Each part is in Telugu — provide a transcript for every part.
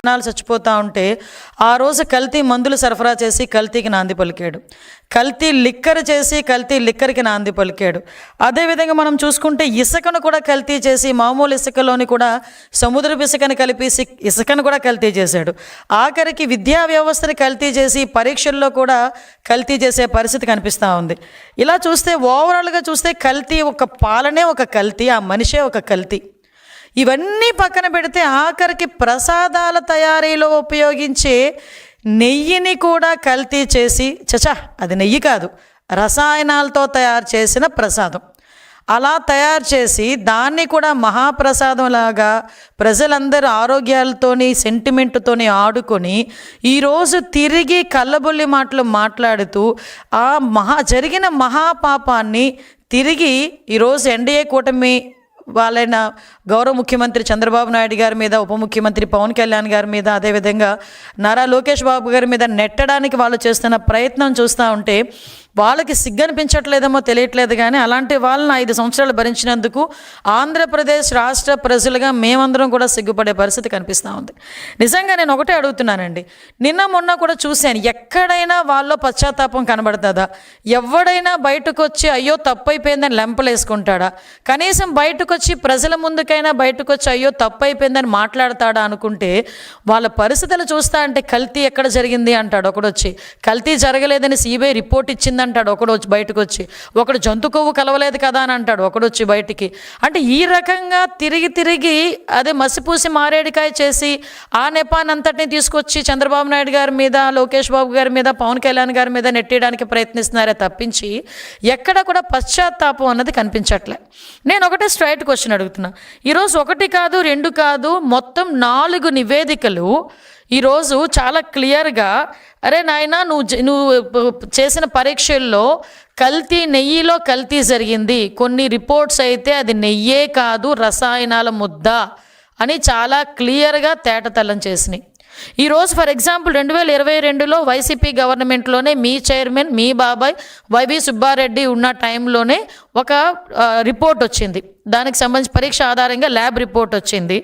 జనాలు చచ్చిపోతూ ఉంటే ఆ రోజు కల్తీ మందులు సరఫరా చేసి కల్తీకి నాంది పలికాడు, కల్తీ లిక్కర్ చేసి కల్తీ లిక్కర్కి నాంది పలికాడు. అదేవిధంగా మనం చూసుకుంటే ఇసుకను కూడా కల్తీ చేసి మామూలు ఇసుకలోని కూడా సముద్రపు ఇసుకని కలిపి ఇసుకను కూడా కల్తీ చేశాడు. ఆఖరికి విద్యా వ్యవస్థని కల్తీ చేసి పరీక్షల్లో కూడా కల్తీ చేసే పరిస్థితి కనిపిస్తూ ఉంది. ఇలా చూస్తే ఓవరాల్గా చూస్తే కల్తీ, ఒక పాలనే ఒక కల్తీ, ఆ మనిషే ఒక కల్తీ. ఇవన్నీ పక్కన పెడితే ఆఖరికి ప్రసాదాల తయారీలో ఉపయోగించే నెయ్యిని కూడా కల్తీ చేసి, చచా అది నెయ్యి కాదు, రసాయనాలతో తయారు చేసిన ప్రసాదం, అలా తయారు చేసి దాన్ని కూడా మహాప్రసాదం లాగా ప్రజలందరూ ఆరోగ్యాలతోని సెంటిమెంట్తోని ఆడుకొని ఈరోజు తిరిగి కళ్ళబొల్లి మాటలు మాట్లాడుతూ ఆ జరిగిన మహాపాపాన్ని తిరిగి ఈరోజు ఎన్డీఏ కూటమి వాళ్ళైన గౌరవ ముఖ్యమంత్రి చంద్రబాబు నాయుడు గారి మీద, ఉప ముఖ్యమంత్రి పవన్ కళ్యాణ్ గారి మీద, అదేవిధంగా నారా లోకేష్ బాబు గారి మీద నెట్టడానికి వాళ్ళు చేస్తున్న ప్రయత్నం చూస్తూ ఉంటే వాళ్ళకి సిగ్గనిపించట్లేదేమో తెలియట్లేదు. కానీ అలాంటి వాళ్ళని 5 సంవత్సరాలు భరించినందుకు ఆంధ్రప్రదేశ్ రాష్ట్ర ప్రజలుగా మేమందరం కూడా సిగ్గుపడే పరిస్థితి కనిపిస్తూ ఉంది. నిజంగా నేను ఒకటే అడుగుతున్నానండి, నిన్న మొన్న కూడా చూశాను, ఎక్కడైనా వాళ్ళలో పశ్చాత్తాపం కనబడుతుందా? ఎవడైనా బయటకు వచ్చి అయ్యో తప్పైపోయిందని లెంపలేసుకుంటాడా? కనీసం బయటకు వచ్చి ప్రజల ముందుకైనా బయటకు వచ్చి అయ్యో తప్పైపోయిందని మాట్లాడతాడా అనుకుంటే వాళ్ళ పరిస్థితులు చూస్తా అంటే కల్తీ ఎక్కడ జరిగింది అంటాడు ఒకడు వచ్చి, కల్తీ జరగలేదని సిబిఐ రిపోర్ట్ ఇచ్చింది అంటాడు ఒకడు వచ్చి బయటకు వచ్చి, ఒకడు జంతు కొవ్వు కలవలేదు కదా అని అంటాడు ఒకడు వచ్చి బయటికి. అంటే ఈ రకంగా తిరిగి అదే మసిపూసి మారేడికాయ చేసి ఆ నెపాన్ని అంతటిని తీసుకొచ్చి చంద్రబాబు నాయుడు గారి మీద, లోకేష్ బాబు గారి మీద, పవన్ కళ్యాణ్ గారి మీద నెట్టేయడానికి ప్రయత్నిస్తున్నారే తప్పించి ఎక్కడ కూడా పశ్చాత్తాపం అన్నది కనిపించట్లే. నేను ఒకటే స్ట్రైట్ క్వశ్చన్ అడుగుతున్నా, ఈరోజు 1 కాదు 2 కాదు మొత్తం 4 నివేదికలు ఈరోజు చాలా క్లియర్గా, అరే నాయన నువ్వు చేసిన పరీక్షల్లో నెయ్యిలో కల్తీ జరిగింది, కొన్ని రిపోర్ట్స్ అయితే అది నెయ్యే కాదు రసాయనాల ముద్ద అని చాలా క్లియర్గా తేటతెల్లం చేసినాయి. ఈరోజు ఫర్ ఎగ్జాంపుల్ 2022లో వైసీపీ గవర్నమెంట్లోనే మీ చైర్మన్, మీ బాబాయ్ వైవి సుబ్బారెడ్డి ఉన్న టైంలోనే ఒక రిపోర్ట్ వచ్చింది, దానికి సంబంధించి పరీక్ష ఆధారంగా ల్యాబ్ రిపోర్ట్ వచ్చింది.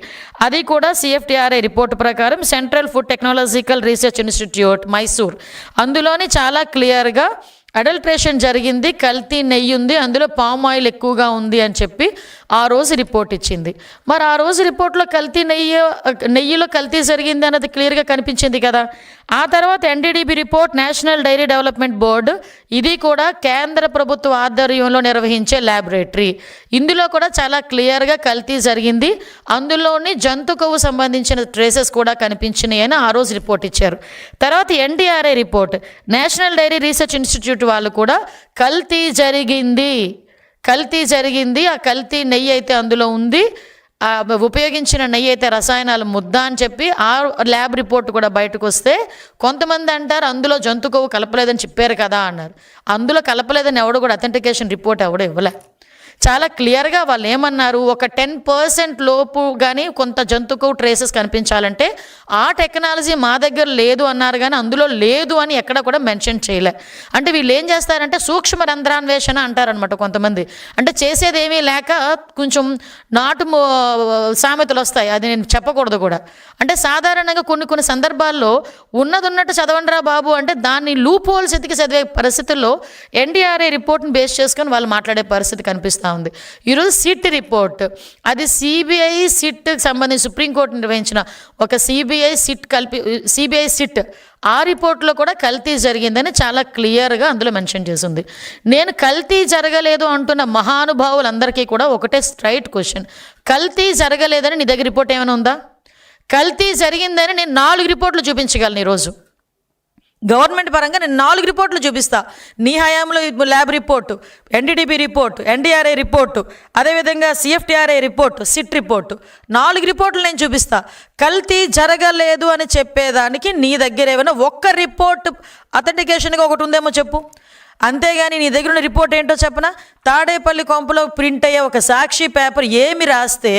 అది కూడా CFTRI రిపోర్ట్ ప్రకారం central food technological research institute Mysore, అందులోని చాలా క్లియర్గా అడల్ట్రేషన్ జరిగింది, కల్తీ నెయ్యి ఉంది, అందులో పామ్ ఆయిల్ ఎక్కువగా ఉంది అని చెప్పి ఆ రోజు రిపోర్ట్ ఇచ్చింది. మరి ఆ రోజు రిపోర్ట్లో నెయ్యిలో కల్తీ జరిగింది అన్నది క్లియర్గా కనిపించింది కదా. ఆ తర్వాత NDDB report, national dairy development board, ఇది కూడా కేంద్ర ప్రభుత్వ ఆధ్వర్యంలో నిర్వహించే ల్యాబొరేటరీ, ఇందులో కూడా చాలా క్లియర్గా కల్తీ జరిగింది, అందులోని జంతు కొవ్వు సంబంధించిన ట్రేసెస్ కూడా కనిపించినాయి అని ఆ రోజు రిపోర్ట్ ఇచ్చారు. తర్వాత NDRI report, national dairy research institute వాళ్ళు కూడా కల్తీ జరిగింది, ఆ కల్తీ నెయ్యి అయితే అందులో ఉంది, ఉపయోగించిన నెయ్యి అయితే రసాయనాల ముద్ద అని చెప్పి ఆ ల్యాబ్ రిపోర్ట్ కూడా బయటకు వస్తే కొంతమంది అంటారు అందులో జంతు కొవ్వు కలపలేదని చెప్పారు కదా అన్నారు. అందులో కలపలేదని ఎవడు కూడా అథెంటికేషన్ రిపోర్ట్ ఎవడో ఇవ్వలే. చాలా క్లియర్గా వాళ్ళు ఏమన్నారు, ఒక 10% లోపు కానీ కొంత జంతు కొవ్వు ట్రేసెస్ కనిపించాలంటే ఆ టెక్నాలజీ మా దగ్గర లేదు అన్నారు, కానీ అందులో లేదు అని ఎక్కడ కూడా మెన్షన్ చేయలే. అంటే వీళ్ళు ఏం చేస్తారంటే సూక్ష్మ రంధ్రాన్వేషణ అంటారనమాట కొంతమంది, అంటే చేసేది ఏమీ లేక కొంచెం నాటు సామెతలు వస్తాయి, అది నేను చెప్పకూడదు కూడా. అంటే సాధారణంగా కొన్ని సందర్భాల్లో ఉన్నట్టు చదవండిరా బాబు అంటే దాన్ని లూప్ హోల్స్ ఎతికి చదివే పరిస్థితుల్లో NDRI రిపోర్ట్ని బేస్ చేసుకొని వాళ్ళు మాట్లాడే పరిస్థితి కనిపిస్తుంది ఉంది. ఈరోజు సిట్ రిపోర్ట్, అది CBI సిట్ సంబంధించి సుప్రీంకోర్టు నిర్వహించిన ఒక CBI సిట్ ఆ రిపోర్ట్లో కూడా కల్తీ జరిగిందని చాలా క్లియర్గా అందులో మెన్షన్ చేసింది. నేను కల్తీ జరగలేదు అంటున్న మహానుభావులందరికీ కూడా ఒకటే స్ట్రైట్ క్వశ్చన్, కల్తీ జరగలేదని నీ దగ్గర రిపోర్ట్ ఏమైనా ఉందా? కల్తీ జరిగిందని నేను 4 రిపోర్ట్లు చూపించగలను ఈరోజు. గవర్నమెంట్ పరంగా నేను 4 రిపోర్ట్లు చూపిస్తా. నీ హయాంలో lab report, NDDB report, NDRI report, అదేవిధంగా CFTRI రిపోర్టు, సిట్ రిపోర్టు, 4 రిపోర్ట్లు నేను చూపిస్తా. కల్తీ జరగలేదు అని చెప్పేదానికి నీ దగ్గర ఏమైనా ఒక్క రిపోర్ట్ అథెంటికేషన్గా ఒకటి ఉందేమో చెప్పు. అంతేగాని నీ దగ్గర ఉన్న రిపోర్ట్ ఏంటో చెప్పనా, తాడేపల్లి కొంపలో ప్రింట్ అయ్యే ఒక సాక్షి పేపర్ ఏమి రాస్తే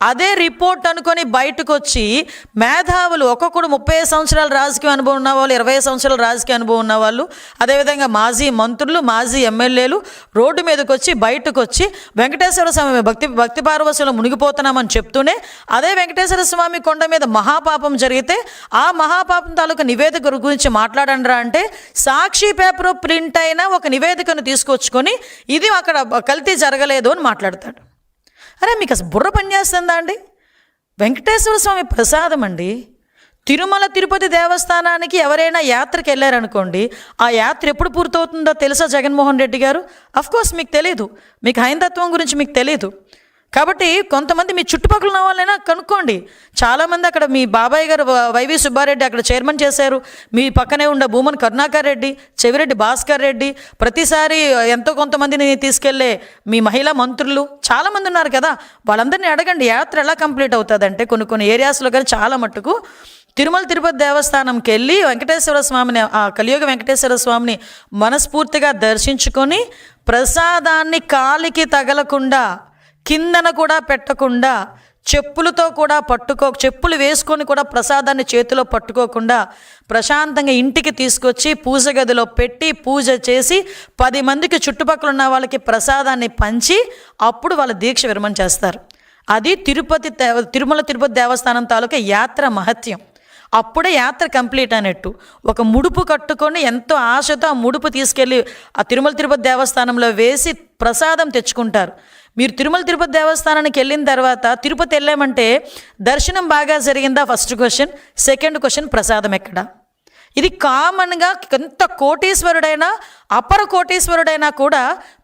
అదే రిపోర్ట్ అనుకొని బయటకు వచ్చి మేధావులు ఒక్కొక్కడు 30 సంవత్సరాల రాజకీయ అనుభవం ఉన్నవాళ్ళు, 20 సంవత్సరాల రాజకీయ అనుభవం ఉన్నవాళ్ళు, అదేవిధంగా మాజీ మంత్రులు, మాజీ ఎమ్మెల్యేలు రోడ్డు మీదకి వచ్చి బయటకు వచ్చి వెంకటేశ్వర స్వామి భక్తి పారవశ్యంలో మునిగిపోతున్నామని చెప్తూనే అదే వెంకటేశ్వర స్వామి కొండ మీద మహాపాపం జరిగితే ఆ మహాపాపం తాలూకు నివేదిక గురించి మాట్లాడండిరా అంటే సాక్షి పేపర్ ప్రింట్ అయిన ఒక నివేదికను తీసుకొచ్చుకొని ఇది అక్కడ కల్తీ జరగలేదు అని మాట్లాడతాడు. అరే మీకు అసలు బుర్ర పనిచేస్తుందా అండి? వెంకటేశ్వర స్వామి ప్రసాదం అండి. తిరుమల తిరుపతి దేవస్థానానికి ఎవరైనా యాత్రకి వెళ్ళారనుకోండి, ఆ యాత్ర ఎప్పుడు పూర్తవుతుందో తెలుసా జగన్మోహన్ రెడ్డి గారు? అఫ్కోర్స్ మీకు తెలియదు, మీకు హైందత్వం గురించి మీకు తెలియదు. కాబట్టి కొంతమంది మీ చుట్టుపక్కల ఉన్న వాళ్ళైనా కనుక్కోండి. చాలామంది అక్కడ మీ బాబాయ్ గారు వైవి సుబ్బారెడ్డి అక్కడ చైర్మన్ చేశారు, మీ పక్కనే ఉన్న భూమన్ కరుణాకర్ రెడ్డి, చెవిరెడ్డి భాస్కర్ రెడ్డి, ప్రతిసారి ఎంతో కొంతమందిని తీసుకెళ్లే మీ మహిళా మంత్రులు చాలామంది ఉన్నారు కదా, వాళ్ళందరినీ అడగండి యాత్ర ఎలా కంప్లీట్ అవుతుందంటే కొన్ని ఏరియాస్లో కానీ చాలా మట్టుకు తిరుమల తిరుపతి దేవస్థానంకి వెళ్ళి వెంకటేశ్వర స్వామిని, ఆ కలియుగ వెంకటేశ్వర స్వామిని మనస్ఫూర్తిగా దర్శించుకొని ప్రసాదాన్ని కాలికి తగలకుండా, కిందన కూడా పెట్టకుండా, చెప్పులతో కూడా చెప్పులు వేసుకొని కూడా ప్రసాదాన్ని చేతిలో పట్టుకోకుండా ప్రశాంతంగా ఇంటికి తీసుకొచ్చి పూజ గదిలో పెట్టి పూజ చేసి 10 మందికి చుట్టుపక్కల ఉన్న వాళ్ళకి ప్రసాదాన్ని పంచి అప్పుడు వాళ్ళ దీక్ష విరమణ చేస్తారు. అది తిరుమల తిరుపతి దేవస్థానం తాలూకా యాత్ర మహత్యం. అప్పుడే యాత్ర కంప్లీట్ అయినట్టు. ఒక ముడుపు కట్టుకొని ఎంతో ఆశతో ఆ ముడుపు తీసుకెళ్ళి ఆ తిరుమల తిరుపతి దేవస్థానంలో వేసి ప్రసాదం తెచ్చుకుంటారు. మీరు తిరుమల తిరుపతి దేవస్థానానికి వెళ్ళిన తర్వాత తిరుపతి వెళ్ళామంటే దర్శనం బాగా జరిగిందా ఫస్ట్ క్వశ్చన్. సెకండ్ క్వశ్చన్, ప్రసాదం ఎక్కడ? ఇది కామన్గా ఎంత కోటీశ్వరుడైనా అపర కోటీశ్వరుడైనా కూడా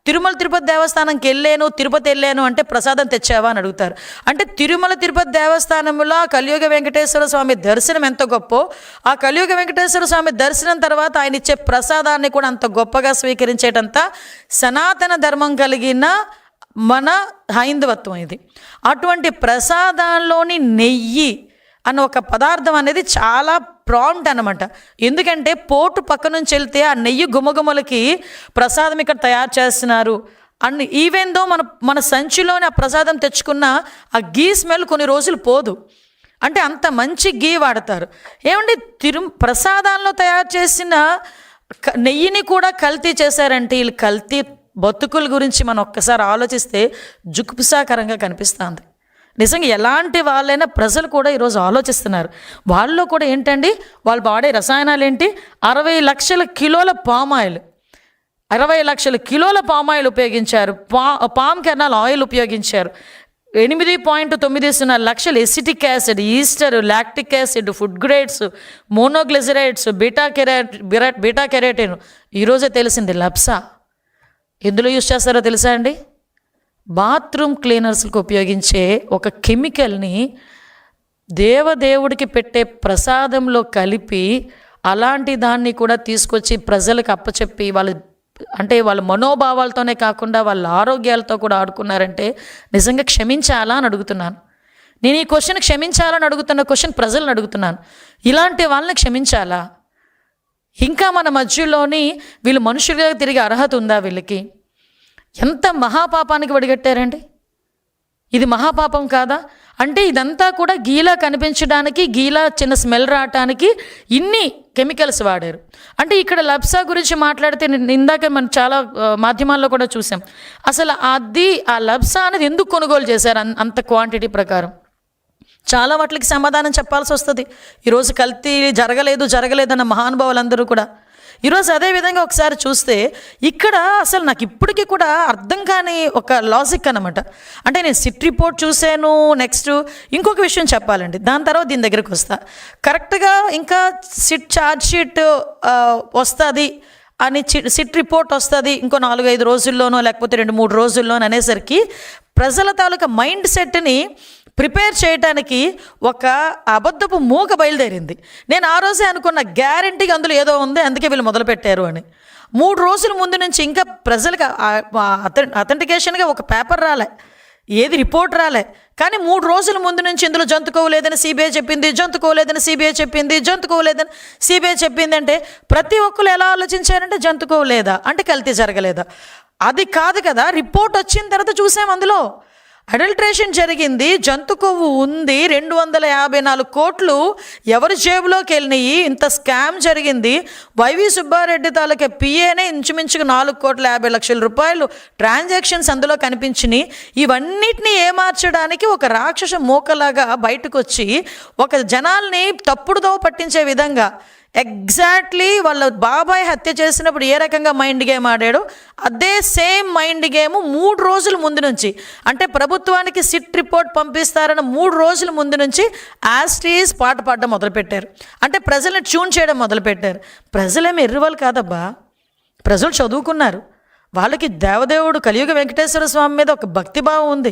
తిరుమల తిరుపతి దేవస్థానంకి తిరుపతి వెళ్ళాను అంటే ప్రసాదం తెచ్చావా అని అడుగుతారు. అంటే తిరుమల తిరుపతి దేవస్థానంలో కలియుగ వెంకటేశ్వర స్వామి దర్శనం ఎంత గొప్పో, ఆ కలియుగ వెంకటేశ్వర స్వామి దర్శనం తర్వాత ఆయన ఇచ్చే ప్రసాదాన్ని కూడా అంత గొప్పగా స్వీకరించేటంత సనాతన ధర్మం కలిగిన మన హైందవత్వం ఇది. అటువంటి ప్రసాదాల్లోని నెయ్యి అన్న ఒక పదార్థం అనేది చాలా ప్రాంప్ట్ అనమాట. ఎందుకంటే పోటు పక్క నుంచి వెళ్తే ఆ నెయ్యి గుమగుమలకి ప్రసాదం ఇక్కడ తయారు చేస్తున్నారు అని ఈవెన్ దో మన సంచిలోని ఆ ప్రసాదం తెచ్చుకున్న ఆ గీ స్మెల్ కొన్ని రోజులు పోదు. అంటే అంత మంచి గీ వాడతారు. ఏమంటే ప్రసాదాల్లో తయారు చేసిన నెయ్యిని కూడా కల్తీ చేశారంటే వీళ్ళు కల్తీ బతుకుల గురించి మనం ఒక్కసారి ఆలోచిస్తే జుగుప్సాకరంగా కనిపిస్తుంది. నిజంగా ఎలాంటి వాళ్ళైనా ప్రజలు కూడా ఈరోజు ఆలోచిస్తున్నారు. వాళ్ళలో కూడా ఏంటండి, వాళ్ళు వాడే రసాయనాలు ఏంటి, 60 లక్షల కిలోల పామాయిల్, 60 లక్షల కిలోల పామాయిల్ ఉపయోగించారు. పామ్ కెర్నల్ ఆయిల్ ఉపయోగించారు. 8.90 లక్షల acetic acid, Easter, lactic acid, food grades, monoglycerides, beta carotene. ఈరోజే తెలిసింది లప్సా ఎందులో యూజ్ చేస్తారో తెలుసా అండి? బాత్రూమ్ క్లీనర్స్కి ఉపయోగించే ఒక కెమికల్ని దేవుడికి పెట్టే ప్రసాదంలో కలిపి అలాంటి దాన్ని కూడా తీసుకొచ్చి ప్రజలకు అప్పచెప్పి వాళ్ళ మనోభావాలతోనే కాకుండా వాళ్ళ ఆరోగ్యాలతో కూడా ఆడుకున్నారంటే నిజంగా క్షమించాలా అని అడుగుతున్నాను. నేను ఈ క్వశ్చన్ క్షమించాలని అడుగుతున్న క్వశ్చన్ ప్రజలను అడుగుతున్నాను. ఇలాంటి వాళ్ళని క్షమించాలా? ఇంకా మన మధ్యలోని వీళ్ళు మనుషులుగా తిరిగే అర్హత ఉందా వీళ్ళకి? ఎంత మహాపాపానికి వడిగట్టారండి. ఇది మహాపాపం కాదా? అంటే ఇదంతా కూడా గీలా కనిపించడానికి, గీలా చిన్న స్మెల్ రావటానికి ఇన్ని కెమికల్స్ వాడారు. అంటే ఇక్కడ లప్సా గురించి మాట్లాడితే ఇందాక మనం చాలా మాధ్యమాల్లో కూడా చూసాం. అసలు ఆ లప్సా అనేది ఎందుకు కొనుగోలు చేశారు అంత క్వాంటిటీ ప్రకారం? చాలా వాటికి సమాధానం చెప్పాల్సి వస్తుంది. ఈరోజు కల్తీ జరగలేదన్న మహానుభావులందరూ కూడా ఈరోజు అదేవిధంగా ఒకసారి చూస్తే ఇక్కడ అసలు నాకు ఇప్పటికీ కూడా అర్థం కాని ఒక లాజిక్ అనమాట. అంటే నేను సిట్ రిపోర్ట్ చూశాను, నెక్స్ట్ ఇంకొక విషయం చెప్పాలండి, దాని తర్వాత దీని దగ్గరికి వస్తా. కరెక్ట్గా ఇంకా సిట్ ఛార్జ్ షీట్ వస్తుంది అని, సిట్ రిపోర్ట్ వస్తుంది ఇంకో 4-5 రోజుల్లోనో లేకపోతే 2-3 రోజుల్లోనో అనేసరికి ప్రజల తాలూకా మైండ్ సెట్ని ప్రిపేర్ చేయడానికి ఒక అబద్ధపు మూక బయలుదేరింది. నేను ఆ రోజే అనుకున్న గ్యారంటీగా అందులో ఏదో ఉంది, అందుకే వీళ్ళు మొదలుపెట్టారు అని. 3 రోజుల ముందు నుంచి ఇంకా ప్రజలకు అథెంటికేషన్గా ఒక పేపర్ రాలే. ఏది రిపోర్ట్ రాలే. కానీ 3 రోజుల ముందు నుంచి ఇందులో జంతుకోవలేదని సిబిఐ చెప్పింది, జంతుకోవలేదని సిబిఐ చెప్పింది, జంతుకోవలేదని సిబిఐ చెప్పింది అంటే ప్రతి ఒక్కరు ఎలా ఆలోచించారంటే జంతుకోవలేదా అంటే కల్తీ జరగలేదా? అది కాదు కదా, రిపోర్ట్ వచ్చిన తర్వాత చూసాం అందులో అడల్ట్రేషన్ జరిగింది, జంతు కొవ్వు ఉంది, 254 కోట్లు ఎవరి జేబులోకి వెళ్ళినాయి, ఇంత స్కామ్ జరిగింది. వైవి సుబ్బారెడ్డి తాలూకా పిఏనే ఇంచుమించుగా 4,50,00,000 రూపాయలు ట్రాన్సాక్షన్స్ అందులో కనిపించినాయి. ఇవన్నిటినీ ఏమార్చడానికి ఒక రాక్షస మూకలాగా బయటకు వచ్చి ఒక జనాల్ని తప్పుడుదో పట్టించే విధంగా ఎగ్జాక్ట్లీ వాళ్ళ బాబాయ్ హత్య చేసినప్పుడు ఏ రకంగా మైండ్ గేమ్ ఆడాడో అదే సేమ్ మైండ్ గేమ్ 3 రోజుల ముందు నుంచి, అంటే ప్రభుత్వానికి సిట్ రిపోర్ట్ పంపిస్తారన్న 3 రోజుల ముందు నుంచి యాస్టీస్ పాట పాడడం మొదలుపెట్టారు. అంటే ప్రజల్ని ట్యూన్ చేయడం మొదలుపెట్టారు. ప్రజలేమి ఎర్రివాళ్ళు కాదబ్బా, ప్రజలు చదువుకున్నారు. వాళ్ళకి దేవదేవుడు కలియుగ వెంకటేశ్వర స్వామి మీద ఒక భక్తిభావం ఉంది.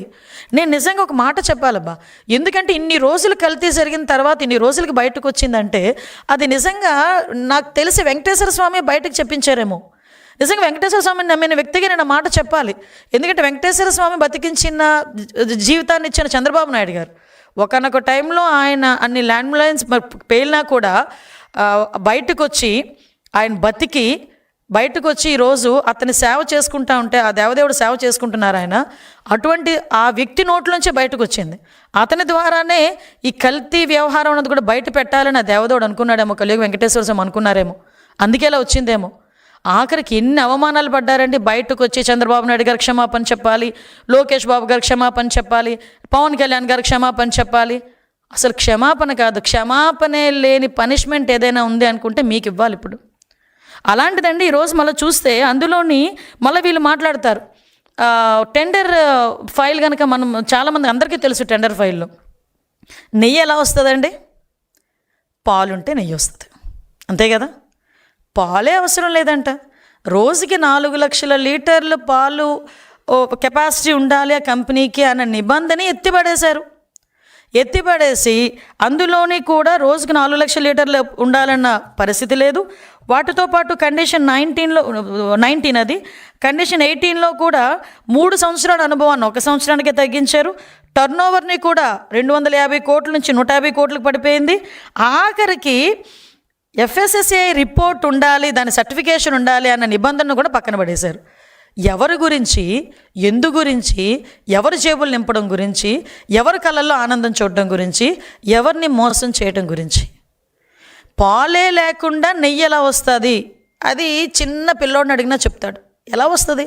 నేను నిజంగా ఒక మాట చెప్పాలబ్బా, ఎందుకంటే ఇన్ని రోజులు కల్తీ జరిగిన తర్వాత ఇన్ని రోజులకి బయటకు వచ్చిందంటే అది నిజంగా నాకు తెలిసి వెంకటేశ్వర స్వామి బయటకు చెప్పించారేమో. నిజంగా వెంకటేశ్వర స్వామిని నమ్మిన వ్యక్తిగా నేను మాట చెప్పాలి. ఎందుకంటే వెంకటేశ్వర స్వామి బతికించిన జీవితాన్ని ఇచ్చిన చంద్రబాబు నాయుడు గారు ఒకనొక టైంలో ఆయన అన్ని ల్యాండ్ లైన్స్ పేలినా కూడా బయటకు వచ్చి ఆయన బతికి బయటకు వచ్చి ఈరోజు అతని సేవ చేసుకుంటా ఉంటే ఆ దేవదేవుడు సేవ చేసుకుంటున్నారు ఆయన. అటువంటి ఆ వ్యక్తి నోట్లోంచే బయటకు వచ్చింది. అతని ద్వారానే ఈ కల్తీ వ్యవహారం అన్నది కూడా బయట పెట్టాలని ఆ దేవదేవుడు అనుకున్నాడేమో, కలియుగ వెంకటేశ్వర స్వామి అనుకున్నారేమో, అందుకే ఇలా వచ్చిందేమో. ఆఖరికి ఎన్ని అవమానాలు పడ్డారండి. బయటకు వచ్చి చంద్రబాబు నాయుడు గారు క్షమాపణ చెప్పాలి, లోకేష్ బాబు గారు క్షమాపణ చెప్పాలి, పవన్ కళ్యాణ్ గారు క్షమాపణ చెప్పాలి. అసలు క్షమాపణ కాదు, క్షమాపణే లేని పనిష్మెంట్ ఏదైనా ఉంది అనుకుంటే మీకు ఇవ్వాలి ఇప్పుడు. అలాంటిదండి ఈరోజు మళ్ళీ చూస్తే అందులోని మళ్ళీ వీళ్ళు మాట్లాడతారు టెండర్ ఫైల్ కనుక మనం చాలామంది అందరికీ తెలుసు టెండర్ ఫైల్లో నెయ్యి ఎలా వస్తుందండి? పాలుంటే నెయ్యి వస్తుంది, అంతే కదా. పాలే అవసరం లేదంట. రోజుకి 4 లక్షల లీటర్లు పాలు కెపాసిటీ ఉండాలి ఆ కంపెనీకి అన్న నిబంధన ఎత్తిపడేసి అందులోని కూడా రోజుకి 4 లక్షల లీటర్లు ఉండాలన్న పరిస్థితి లేదు. వాటితో పాటు కండిషన్ 19 అది కండిషన్ 18లో కూడా 3 సంవత్సరాల అనుభవాన్ని 1 సంవత్సరానికే తగ్గించారు. టర్నోవర్ని కూడా 250 కోట్ల నుంచి 150 కోట్లకు పడిపోయింది. ఆఖరికి FSSAI రిపోర్ట్ ఉండాలి, దాని సర్టిఫికేషన్ ఉండాలి అన్న నిబంధనను కూడా పక్కన పడేశారు. ఎవరి గురించి, ఎందు గురించి, ఎవరి జేబులు నింపడం గురించి, ఎవరి కళ్ళల్లో ఆనందం చూడడం గురించి, ఎవరిని మోసం చేయడం గురించి. పాలే లేకుండా నెయ్యి ఎలా వస్తుంది? అది చిన్న పిల్లోడిని అడిగినా చెప్తాడు ఎలా వస్తుంది.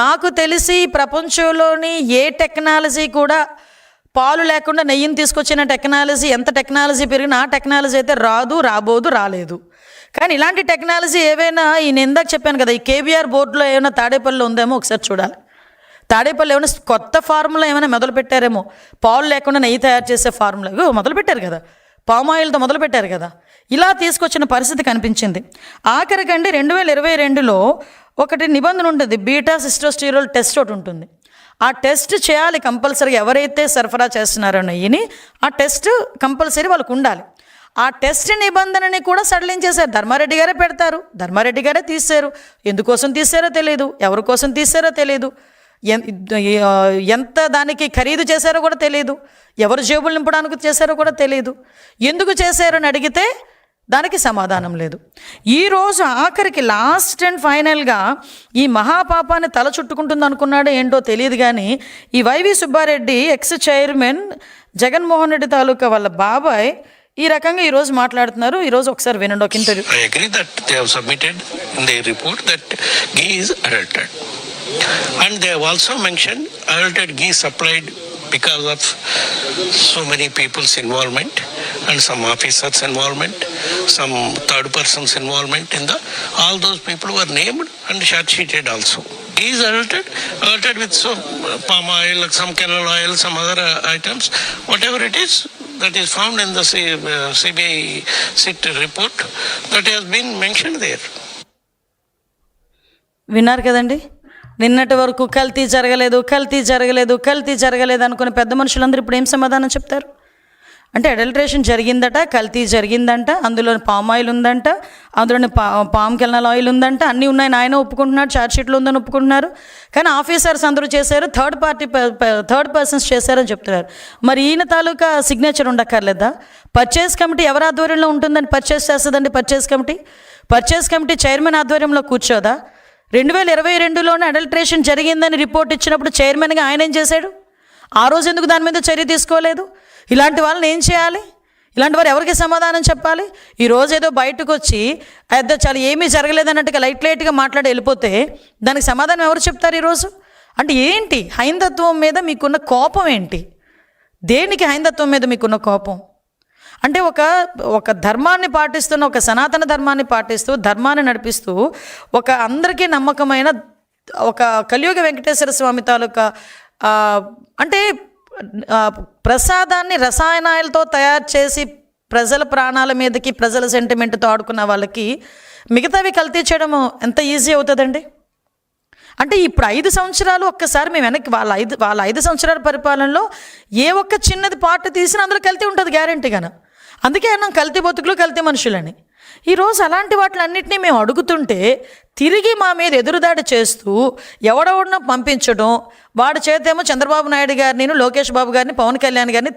నాకు తెలిసి ప్రపంచంలోని ఏ టెక్నాలజీ కూడా పాలు లేకుండా నెయ్యిని తీసుకొచ్చిన టెక్నాలజీ, ఎంత టెక్నాలజీ పెరిగినా ఆ టెక్నాలజీ అయితే రాబోదు, రాలేదు. కానీ ఇలాంటి టెక్నాలజీ ఏవైనా నేను ఇందాక చెప్పాను కదా, ఈ కేబీఆర్ బోర్డులో ఏమైనా తాడేపల్లిలో ఉందేమో ఒకసారి చూడాలి. తాడేపల్లి ఏమైనా కొత్త ఫార్ములా ఏమైనా మొదలు పెట్టారేమో, పాలు లేకుండా నెయ్యి తయారు చేసే ఫార్ములా మొదలుపెట్టారు కదా, పామ్ ఆయిల్తో మొదలుపెట్టారు కదా. ఇలా తీసుకొచ్చిన పరిస్థితి కనిపించింది. ఆఖరికండి 2022లో ఒకటి నిబంధన ఉంటుంది, బీటా సిస్టోస్టిరోల్ టెస్ట్ ఒకటి ఉంటుంది. ఆ టెస్ట్ చేయాలి కంపల్సరీగా. ఎవరైతే సరఫరా చేస్తున్నారో నెయ్యిని ఆ టెస్ట్ కంపల్సరీ వాళ్ళకు ఉండాలి. ఆ టెస్ట్ నిబంధనని కూడా సడలించేశారు. ధర్మారెడ్డి గారే పెడతారు, ధర్మారెడ్డి గారే తీశారు. ఎందుకోసం తీశారో తెలియదు, ఎవరి కోసం తీశారో తెలియదు, ఎంత దానికి ఖరీదు చేశారో కూడా తెలియదు, ఎవరు జేబులు నింపడానికి చేశారో కూడా తెలియదు. ఎందుకు చేశారని అడిగితే దానికి సమాధానం లేదు. ఈరోజు ఆఖరికి లాస్ట్ అండ్ ఫైనల్గా ఈ మహాపాపాన్ని తల చుట్టుకుంటుంది అనుకున్నాడో ఏంటో తెలియదు కానీ ఈ YV Subbareddy ex chairman Jaganmohan Reddy తాలూకా వాళ్ళ బాబాయ్ ఈ రకంగా ఈరోజు మాట్లాడుతున్నారు. ఈరోజు ఒకసారి వినండి ఒక interview. I agree that they have submitted in their report that ghee is adulterated. And they have also mentioned adulterated ghee supplied because of so many people's involvement and some officers' involvement, some third persons' involvement in the, all those people were named and charge-sheeted also. Ghee is adulterated with some palm oil, some canola oil, some other items, whatever it is, that is found in the CBI SIT report that has been mentioned there. విన్నారు కదండి, నిన్నటి వరకు కల్తీ జరగలేదు అనుకునే పెద్ద మనుషులందరూ ఇప్పుడు ఏం సమాధానం చెప్తారు? అంటే అడల్ట్రేషన్ జరిగిందట, కల్తీ జరిగిందంట, అందులో పామ్ ఆయిల్ ఉందంట, అందులోని పామ్ కెర్నల్ ఆయిల్ ఉందంట, అన్నీ ఉన్నాయని ఆయన ఒప్పుకుంటున్నాడు, ఛార్జ్షీట్లో ఉందని ఒప్పుకుంటున్నారు. కానీ ఆఫీసర్స్ అందరూ చేశారు, థర్డ్ పర్సన్స్ చేశారని చెప్తున్నారు. మరి ఈయన తాలూకా సిగ్నేచర్ ఉండక్కర్లేదా? పర్చేస్ కమిటీ ఎవరి ఆధ్వర్యంలో ఉంటుందని పర్చేస్ చేస్తుందండి? పర్చేస్ కమిటీ చైర్మన్ ఆధ్వర్యంలో కూర్చోదా? 2022లోనే అడల్ట్రేషన్ జరిగిందని రిపోర్ట్ ఇచ్చినప్పుడు చైర్మన్గా ఆయన ఏం చేశాడు? ఆ రోజు ఎందుకు దాని మీద చర్య తీసుకోలేదు? ఇలాంటి వాళ్ళని ఏం చేయాలి? ఇలాంటి వారు ఎవరికి సమాధానం చెప్పాలి? ఈరోజు ఏదో బయటకు వచ్చి చాలా ఏమీ జరగలేదన్నట్టుగా లైట్గా మాట్లాడి వెళ్ళిపోతే దానికి సమాధానం ఎవరు చెప్తారు ఈరోజు? అంటే ఏంటి హైందత్వం మీద మీకున్న కోపం ఏంటి? దేనికి హైందత్వం మీద మీకున్న కోపం? అంటే ఒక ధర్మాన్ని పాటిస్తున్న, ఒక సనాతన ధర్మాన్ని పాటిస్తూ, ధర్మాన్ని నడిపిస్తూ, ఒక అందరికీ నమ్మకమైన ఒక కలియుగ వెంకటేశ్వర స్వామి తాలూకా అంటే ప్రసాదాన్ని రసాయనాలతో తయారు చేసి ప్రజల ప్రాణాల మీదకి, ప్రజల సెంటిమెంట్తో ఆడుకున్న వాళ్ళకి మిగతావి కల్తీ చేయడం ఎంత ఈజీ అవుతుందండి? అంటే ఇప్పుడు 5 సంవత్సరాలు ఒక్కసారి మేము వెనక్కి వాళ్ళ 5 సంవత్సరాల పరిపాలనలో ఏ ఒక్క చిన్నది పార్ట్ తీసినా అందులో కల్తీ ఉంటుంది గ్యారెంటీగాను. అందుకే అన్నాం కల్తీ బతుకులు, కల్తీ మనుషులని. ఈరోజు అలాంటి వాటిలన్నింటినీ మేము అడుగుతుంటే తిరిగి మా మీద ఎదురుదాడి చేస్తూ ఎవడెవడనో పంపించడం, వాడి చేతేమో చంద్రబాబు నాయుడు గారిని, లోకేష్ బాబు గారిని, పవన్ కళ్యాణ్ గారిని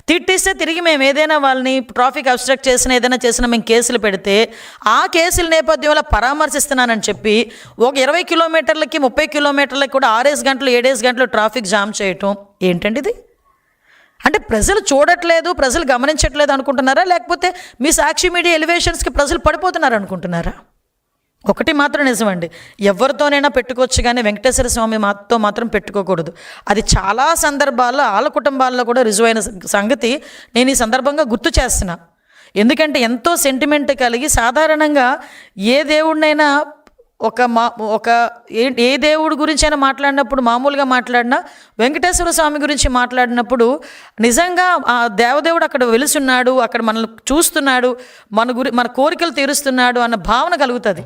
తిట్టిస్తే తిరిగి మేము ఏదైనా వాళ్ళని ట్రాఫిక్ అబ్స్ట్రక్ట్ చేసినా ఏదైనా చేసినా మేము కేసులు పెడితే ఆ కేసుల నేపథ్యంలో పరామర్శిస్తున్నానని చెప్పి ఒక 20 కిలోమీటర్లకి 30 కిలోమీటర్లకి కూడా 6 గంటలు 7 గంటలు ట్రాఫిక్ జామ్ చేయటం ఏంటండి ఇది? అంటే ప్రజలు చూడట్లేదు, ప్రజలు గమనించట్లేదు అనుకుంటున్నారా? లేకపోతే మీ సాక్షి మీడియా ఎలివేషన్స్కి ప్రజలు పడిపోతున్నారు అనుకుంటున్నారా? ఒకటి మాత్రం నిజమండి, ఎవరితోనైనా పెట్టుకోవచ్చు కానీ వెంకటేశ్వర స్వామి మాతో మాత్రం పెట్టుకోకూడదు. అది చాలా సందర్భాల్లో వాళ్ళ కుటుంబాల్లో కూడా రుజువైన సంగతి నేను ఈ సందర్భంగా గుర్తు చేస్తున్నా. ఎందుకంటే ఎంతో సెంటిమెంట్ కలిగి సాధారణంగా ఏ దేవుడినైనా ఏ దేవుడి గురించి అయినా మాట్లాడినప్పుడు, మామూలుగా మాట్లాడినా వెంకటేశ్వర స్వామి గురించి మాట్లాడినప్పుడు నిజంగా ఆ దేవదేవుడు అక్కడ వెలుసున్నాడు, అక్కడ మనల్ని చూస్తున్నాడు, మన కోరికలు తీరుస్తున్నాడు అన్న భావన కలుగుతుంది.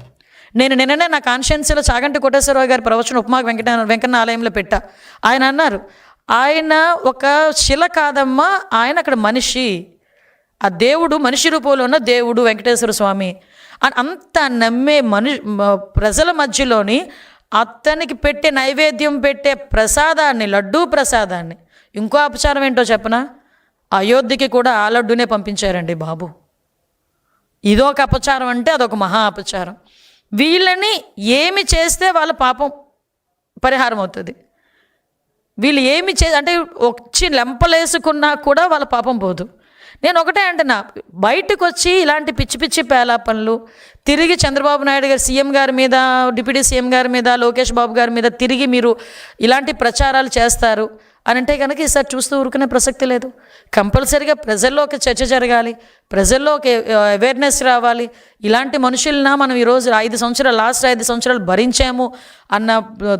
నేను నిన్ననే నా కాన్షియన్స్లో చాగంటి కోటేశ్వరరావు గారి ప్రవచనం ఉపమా వెంకన్న ఆలయంలో పెట్టా. ఆయన అన్నారు, ఆయన ఒక శిల కాదమ్మా, ఆయన అక్కడ మనిషి, ఆ దేవుడు మనిషి రూపంలో ఉన్న దేవుడు వెంకటేశ్వర స్వామి అని అంత నమ్మే ప్రజల మధ్యలోని అతనికి పెట్టే నైవేద్యం, పెట్టే ప్రసాదాన్ని, లడ్డూ ప్రసాదాన్ని, ఇంకో అపచారం ఏంటో చెప్పనా, అయోధ్యకి కూడా ఆ లడ్డూనే పంపించారండి బాబు. ఇదొక అపచారం అంటే అదొక మహా అపచారం. వీళ్ళని ఏమి చేస్తే వాళ్ళ పాపం పరిహారం అవుతుంది? వీళ్ళు ఏమి అంటే వచ్చి లెంపలేసుకున్నా కూడా వాళ్ళ పాపం పోదు. నేను ఒకటే అంటున్నా, బయటకు వచ్చి ఇలాంటి పిచ్చి పిచ్చి పేలాపనలు తిరిగి చంద్రబాబు నాయుడు గారు సీఎం గారి మీద, డిప్యూటీ సీఎం గారి మీద, లోకేష్ బాబు గారి మీద తిరిగి మీరు ఇలాంటి ప్రచారాలు చేస్తారు అని అంటే కనుక ఈసారి చూస్తూ ఊరుకునే ప్రసక్తి లేదు. కంపల్సరీగా ప్రజల్లో ఒక చర్చ జరగాలి, ప్రజల్లో ఒక అవేర్నెస్ రావాలి. ఇలాంటి మనుషులన మనం ఈరోజు లాస్ట్ 5 సంవత్సరాలు భరించాము అన్న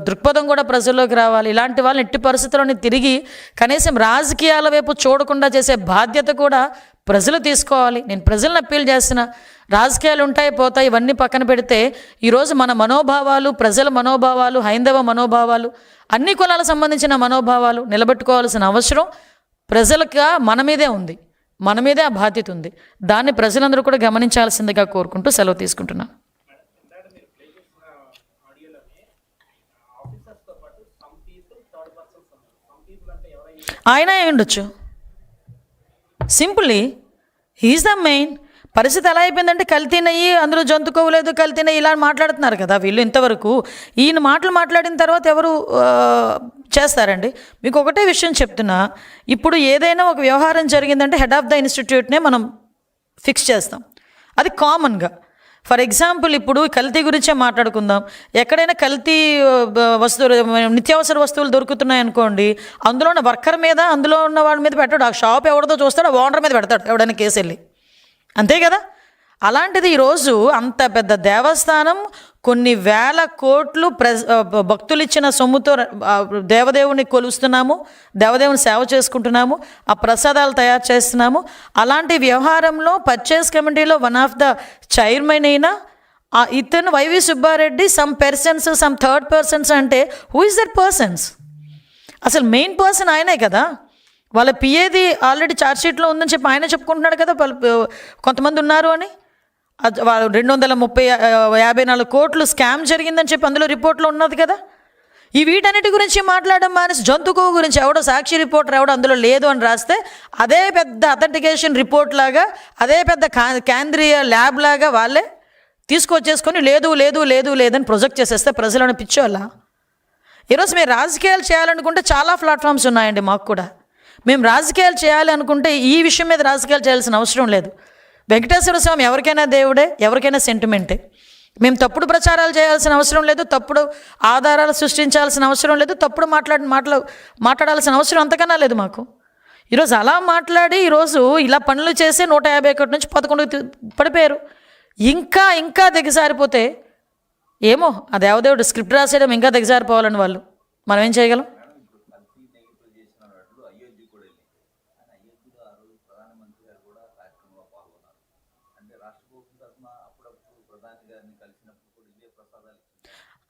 దృక్పథం కూడా ప్రజల్లోకి రావాలి. ఇలాంటి వాళ్ళని ఎట్టి పరిస్థితుల్లోని తిరిగి కనీసం రాజకీయాల వైపు చూడకుండా చేసే బాధ్యత కూడా ప్రజలు తీసుకోవాలి. నేను ప్రజలను అప్పీల్ చేస్తున్నా, రాజకీయాలు ఉంటాయి పోతాయి, ఇవన్నీ పక్కన పెడితే ఈరోజు మన మనోభావాలు, ప్రజల మనోభావాలు, హైందవ మనోభావాలు, అన్ని కులాలకు సంబంధించిన మనోభావాలు నిలబెట్టుకోవాల్సిన అవసరం ప్రజలకు మన మీదే ఉంది, మన మీదే ఆ బాధ్యత ఉంది. దాన్ని ప్రజలందరూ కూడా గమనించాల్సిందిగా కోరుకుంటూ సెలవు తీసుకుంటున్నాను. ఆయన అయి ఉండొచ్చు, సింపుల్లీ హీఈస్ ద మెయిన్. పరిస్థితి ఎలా అయిపోయిందంటే కల్తీనయ్యి అందులో జంతుకోవలేదు, కల్తీనయ్యి ఇలా మాట్లాడుతున్నారు కదా వీళ్ళు. ఇంతవరకు ఈయన మాట్లాడిన తర్వాత ఎవరు చేస్తారండి? మీకు ఒకటే విషయం చెప్తున్నా, ఇప్పుడు ఏదైనా ఒక వ్యవహారం జరిగిందంటే హెడ్ ఆఫ్ ద ఇన్స్టిట్యూట్నే మనం ఫిక్స్ చేస్తాం, అది కామన్గా. ఫర్ ఎగ్జాంపుల్ ఇప్పుడు కల్తీ గురించే మాట్లాడుకుందాం. ఎక్కడైనా కల్తీ వస్తువులు, నిత్యావసర వస్తువులు దొరుకుతున్నాయనుకోండి, అందులో ఉన్న వర్కర్ మీద, అందులో ఉన్న వాడి మీద పెట్టాడు, ఆ షాప్ ఎవరితో చూస్తాడో ఆ ఓనర్ మీద పెడతాడు ఎవడైనా కేసు వెళ్ళి, అంతే కదా. అలాంటిది ఈరోజు అంత పెద్ద దేవస్థానం, కొన్ని వేల కోట్లు భక్తులు ఇచ్చిన సొమ్ముతో దేవదేవుని కొలుస్తున్నాము, దేవదేవుని సేవ చేసుకుంటున్నాము, ఆ ప్రసాదాలు తయారు చేస్తున్నాము. అలాంటి వ్యవహారంలో పర్చేస్ కమిటీలో వన్ ఆఫ్ ద చైర్మన్ అయినా ఇతను YV Subba Reddy, some third persons అంటే హూ ఇస్ దట్ పర్సన్స్? అసలు మెయిన్ పర్సన్ ఆయనే కదా. వాళ్ళ పిఏది ఆల్రెడీ ఛార్జ్షీట్లో ఉందని చెప్పి ఆయన చెప్పుకుంటున్నాడు కదా, కొంతమంది ఉన్నారు అని. 254 కోట్లు స్కామ్ జరిగిందని చెప్పి అందులో రిపోర్ట్లో ఉన్నది కదా. ఈ వీటన్నిటి గురించి మాట్లాడడం మానేసి జంతుకో గురించి ఎవడో సాక్షి రిపోర్టర్ ఎవడో అందులో లేదు అని రాస్తే అదే పెద్ద అథెంటికేషన్ రిపోర్ట్ లాగా, అదే పెద్ద కేంద్రీయ ల్యాబ్ లాగా వాళ్ళే తీసుకొచ్చేసుకొని లేదు లేదు లేదు లేదని ప్రొజెక్ట్ చేసేస్తే ప్రజలను పిచ్చోళ్ళ. ఈరోజు మేము రాజకీయాలు చేయాలనుకుంటే చాలా ప్లాట్ఫామ్స్ ఉన్నాయండి మాకు కూడా. మేము రాజకీయాలు చేయాలి అనుకుంటే ఈ విషయం మీద రాజకీయాలు చేయాల్సిన అవసరం లేదు. వెంకటేశ్వర స్వామి ఎవరికైనా దేవుడే, ఎవరికైనా సెంటిమెంటే. మేము తప్పుడు ప్రచారాలు చేయాల్సిన అవసరం లేదు, తప్పుడు ఆధారాలు సృష్టించాల్సిన అవసరం లేదు, తప్పుడు మాట్లాడాల్సిన అవసరం అంతకన్నా లేదు మాకు. ఈరోజు అలా మాట్లాడి ఈరోజు ఇలా పనులు చేసి 151 నుంచి 11 పడిపోయారు. ఇంకా దిగజారిపోతే ఏమో ఆ దేవదేవుడు స్క్రిప్ట్ రాసేయడం ఇంకా దిగజారిపోవాలని వాళ్ళు, మనం ఏం చేయగలం?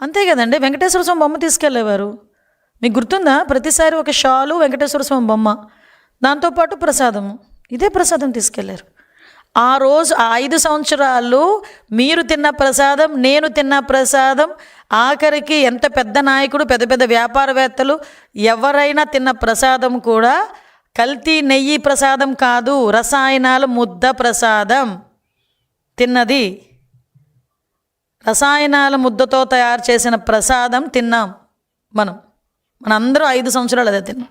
అంతే కదండి. వెంకటేశ్వర స్వామి బొమ్మ తీసుకెళ్ళేవారు, మీకు గుర్తుందా? ప్రతిసారి ఒక షాలు వెంకటేశ్వర స్వామి బొమ్మ, దాంతోపాటు ప్రసాదము, ఇదే ప్రసాదం తీసుకెళ్లారు. ఆ రోజు 5 సంవత్సరాలు మీరు తిన్న ప్రసాదం, నేను తిన్న ప్రసాదం, ఆఖరికి ఎంత పెద్ద నాయకుడు, పెద్ద పెద్ద వ్యాపారవేత్తలు ఎవరైనా తిన్న ప్రసాదం కూడా కల్తీ నెయ్యి ప్రసాదం కాదు, రసాయనాల ముద్ద ప్రసాదం తిన్నది. రసాయనాల ముద్దతో తయారు చేసిన ప్రసాదం తిన్నాం మనందరూ 5 సంవత్సరాలు అదే తిన్నాం.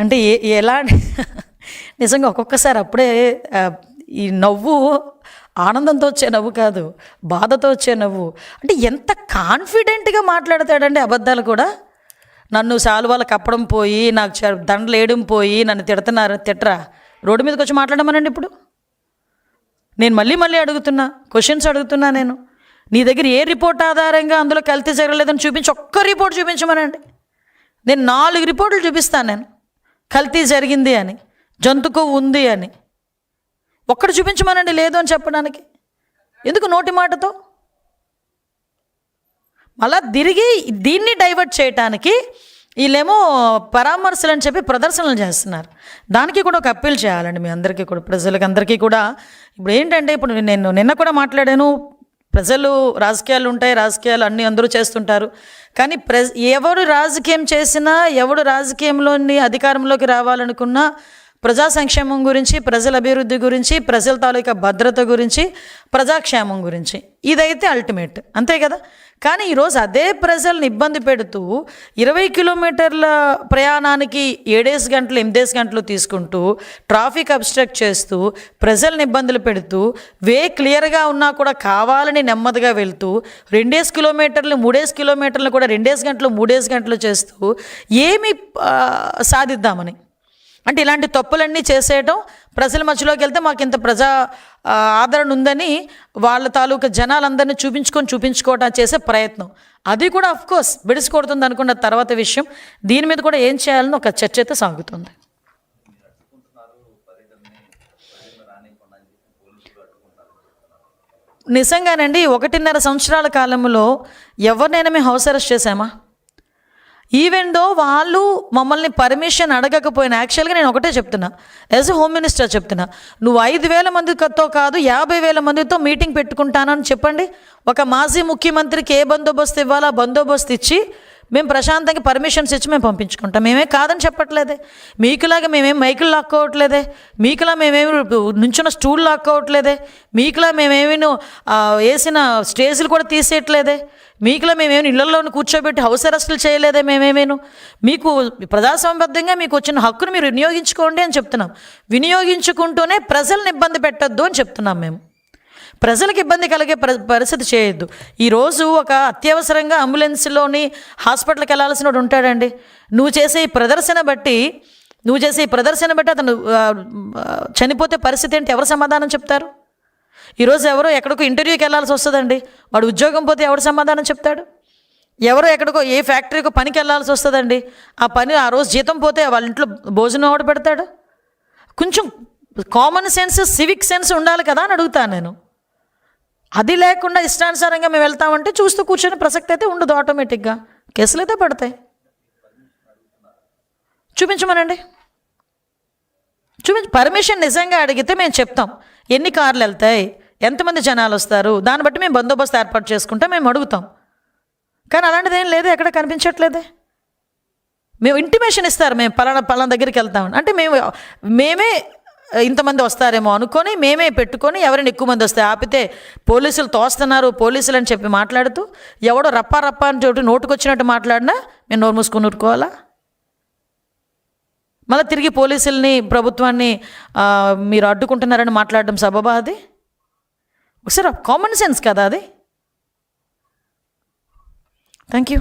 అంటే ఎలా నిజంగా ఒక్కొక్కసారి అప్పుడే ఈ నవ్వు ఆనందంతో వచ్చే నవ్వు కాదు, బాధతో వచ్చే నవ్వు. అంటే ఎంత కాన్ఫిడెంట్గా మాట్లాడతాడండి అబద్ధాలు కూడా. నన్ను శాలువాలు కప్పడం పోయి, నాకు దండలు వేయడం పోయి, నన్ను తిట్టరా, రోడ్డు మీదకి వచ్చి మాట్లాడమనండి. ఇప్పుడు నేను మళ్ళీ అడుగుతున్నా, క్వశ్చన్స్ అడుగుతున్నా. నేను నీ దగ్గర ఏ రిపోర్ట్ ఆధారంగా అందులో కల్తీ జరగలేదని చూపించి ఒక్క రిపోర్ట్ చూపించమనండి. నేను 4 రిపోర్టులు చూపిస్తాను. నేను కల్తీ జరిగింది అని, జంతుకు ఉంది అని ఒక్కటి చూపించమనండి. లేదు అని చెప్పడానికి ఎందుకు నోటి మాటతో? మళ్ళా తిరిగి దీన్ని డైవర్ట్ చేయటానికి వీళ్ళేమో పరామర్శలు అని చెప్పి ప్రదర్శనలు చేస్తున్నారు. దానికి కూడా ఒక అప్పీల్ చేయాలండి మీ అందరికీ కూడా, ప్రజలకు అందరికీ కూడా. ఇప్పుడు ఏంటంటే, ఇప్పుడు నేను నిన్న కూడా మాట్లాడాను, ప్రజలు రాజకీయాలు ఉంటాయి, రాజకీయాలు అన్నీ అందరూ చేస్తుంటారు. కానీ ఎవరు రాజకీయం చేసినా, ఎవడు రాజకీయంలోని అధికారంలోకి రావాలనుకున్నా ప్రజా సంక్షేమం గురించి, ప్రజల అభివృద్ధి గురించి, ప్రజల తాలూకా భద్రత గురించి, ప్రజాక్షేమం గురించి, ఇదైతే అల్టిమేట్, అంతే కదా. కానీ ఈరోజు అదే ప్రజల్ని ఇబ్బంది పెడుతూ 20 కిలోమీటర్ల ప్రయాణానికి 7 గంటలు 8 గంటలు తీసుకుంటూ ట్రాఫిక్ అబ్స్ట్రక్ట్ చేస్తూ ప్రజల్ని ఇబ్బందులు పెడుతూ క్లియర్గా ఉన్నా కూడా కావాలని నెమ్మదిగా వెళ్తూ 2 కిలోమీటర్లు 3 కిలోమీటర్లు కూడా 2 గంటలు 3 గంటలు చేస్తూ ఏమి సాధిద్దామని. అంటే ఇలాంటి తప్పులన్నీ చేసేయటం, ప్రజల మధ్యలోకి వెళ్తే మాకు ఇంత ప్రజా ఆదరణ ఉందని వాళ్ళ తాలూకా జనాలందరినీ చూపించుకోవటం చేసే ప్రయత్నం, అది కూడా అఫ్కోర్స్ బెడిసికొడుతుంది అనుకున్న తర్వాత విషయం. దీని మీద కూడా ఏం చేయాలని ఒక చర్చ అయితే సాగుతుంది. నిజంగానండి, 1.5 సంవత్సరాల కాలంలో ఎవరినైనా మేము హౌస్ అరెస్ట్ చేసామా? ఈవెన్ దో వాళ్ళు మమ్మల్ని పర్మిషన్ అడగకపోయినా, యాక్చువల్గా నేను ఒకటే చెప్తున్నా, యాజ్ ఎ హోమ్ మినిస్టర్ చెప్తున్నా, నువ్వు 5,000 మందితో కాదు 50,000 మందితో మీటింగ్ పెట్టుకుంటానని చెప్పండి. ఒక మాజీ ముఖ్యమంత్రికి ఏ బందోబస్తు ఇవ్వాలో ఆ బందోబస్తు ఇచ్చి మేము ప్రశాంతంగా పర్మిషన్స్ ఇచ్చి మేము పంపించుకుంటాం. మేమే కాదని చెప్పట్లేదే, మీకులాగా మేమేం మైకులు లాక్కోవట్లేదే, మీకులా మేమేమి నుంచున్న స్టూల్ లాక్కోవట్లేదే, మీకులా మేమేమి వేసిన స్టేజ్లు కూడా తీసేయట్లేదే, మీకులా మేమేమి ఇళ్లలోని కూర్చోబెట్టి హౌస్ అరెస్టులు చేయలేదే. మేమేమేను మీకు ప్రజాస్వామ్యబద్ధంగా మీకు వచ్చిన హక్కును మీరు వినియోగించుకోండి అని చెప్తున్నాం. వినియోగించుకుంటూనే ప్రజల్ని ఇబ్బంది పెట్టద్దు అని చెప్తున్నాం. మేము ప్రజలకు ఇబ్బంది కలిగే పరిస్థితి చేయొద్దు. ఈరోజు ఒక అత్యవసరంగా అంబులెన్స్లోని హాస్పిటల్కి వెళ్ళాల్సిన వాడు ఉంటాడండి. నువ్వు చేసే ఈ ప్రదర్శన బట్టి అతను చనిపోతే పరిస్థితి ఏంటి? ఎవరు సమాధానం చెప్తారు? ఈరోజు ఎవరో ఎక్కడికో ఇంటర్వ్యూకి వెళ్ళాల్సి వస్తుందండి, వాడు ఉద్యోగం పోతే ఎవరు సమాధానం చెప్తాడు? ఎవరో ఎక్కడికో ఏ ఫ్యాక్టరీకో పనికి వెళ్ళాల్సి వస్తుందండి, ఆ రోజు జీతం పోతే వాళ్ళ ఇంట్లో భోజనం ఎవడు పెడతాడు? కొంచెం కామన్ సెన్స్, సివిక్ సెన్స్ ఉండాలి కదా అని అడుగుతాను నేను. అది లేకుండా ఇష్టానుసారంగా మేము వెళ్తామంటే చూస్తూ కూర్చొని ప్రసక్తి అయితే ఉండదు, ఆటోమేటిక్గా కేసులు అయితే పడతాయి. చూపించమనండి, పర్మిషన్ నిజంగా అడిగితే మేము చెప్తాం ఎన్ని కార్లు వెళ్తాయి, ఎంతమంది జనాలు వస్తారు, దాన్ని బట్టి మేము బందోబస్తు ఏర్పాటు చేసుకుంటే మేము అడుగుతాం. కానీ అలాంటిది ఏం లేదు, ఎక్కడ కనిపించట్లేదే. మేము ఇంటిమేషన్ ఇస్తారు, మేము పలానా దగ్గరికి వెళ్తామని, అంటే మేమే ఇంతమంది వస్తారేమో అనుకొని మేమే పెట్టుకొని ఎవరైనా ఎక్కువ మంది వస్తే ఆపితే పోలీసులు తోస్తున్నారు, పోలీసులు అని చెప్పి మాట్లాడుతూ ఎవడో రప్పా అని చోటు నోటుకొచ్చినట్టు మాట్లాడినా మేము నోరు మూసుకొని ఊరుకోవాలా? మళ్ళీ తిరిగి పోలీసుల్ని ప్రభుత్వాన్ని మీరు అడ్డుకుంటున్నారని మాట్లాడడం సబబా? అది ఒకసారి కామన్ సెన్స్ కదా అది. Thank you.